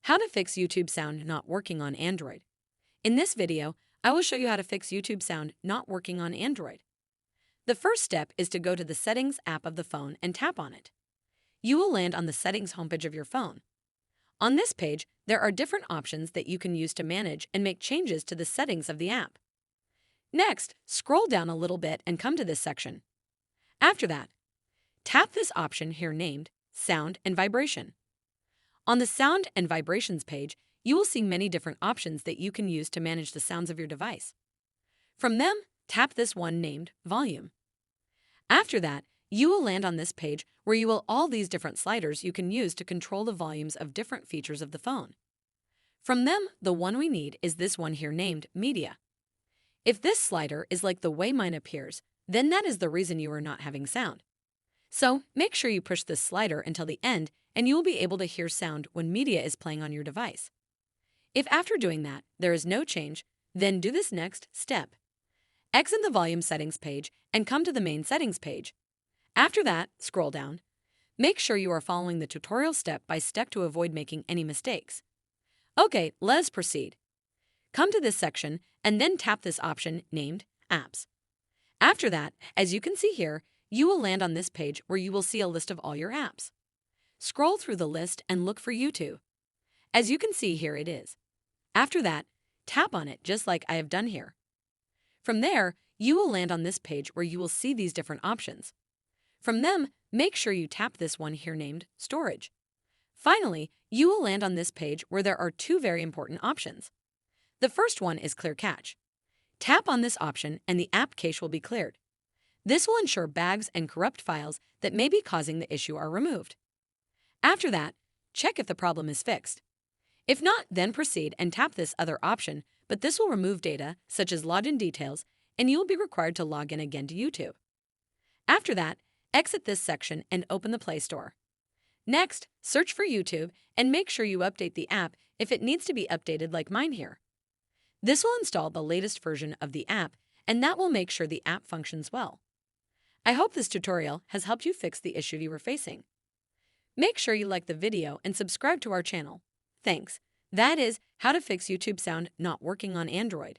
How to fix YouTube sound not working on Android. In this video, I will show you how to fix YouTube sound not working on Android. The first step is to go to the Settings app of the phone and tap on it. You will land on the Settings homepage of your phone. On this page, there are different options that you can use to manage and make changes to the settings of the app. Next, scroll down a little bit and come to this section. After that, tap this option here named Sound and Vibration. On the Sound and Vibrations page, you will see many different options that you can use to manage the sounds of your device. From them, tap this one named Volume. After that, you will land on this page where you will all these different sliders you can use to control the volumes of different features of the phone. From them, the one we need is this one here named Media. If this slider is like the way mine appears, then that is the reason you are not having sound. So make sure you push this slider until the end and you will be able to hear sound when media is playing on your device. If after doing that, there is no change, then do this next step. Exit the volume settings page and come to the main settings page. After that, scroll down. Make sure you are following the tutorial step by step to avoid making any mistakes. Okay, let's proceed. Come to this section and then tap this option named Apps. After that, as you can see here, you will land on this page where you will see a list of all your apps. Scroll through the list and look for YouTube. As you can see here it is. After that, tap on it just like I have done here. From there, you will land on this page where you will see these different options. From them, make sure you tap this one here named Storage. Finally, you will land on this page where there are two very important options. The first one is Clear Cache. Tap on this option and the app cache will be cleared. This will ensure bags and corrupt files that may be causing the issue are removed. After that, check if the problem is fixed. If not, then proceed and tap this other option, but this will remove data such as login details and you will be required to log in again to YouTube. After that, exit this section and open the Play Store. Next, search for YouTube and make sure you update the app if it needs to be updated like mine here. This will install the latest version of the app and that will make sure the app functions well. I hope this tutorial has helped you fix the issue you were facing. Make sure you like the video and subscribe to our channel. Thanks. That is how to fix YouTube sound not working on Android.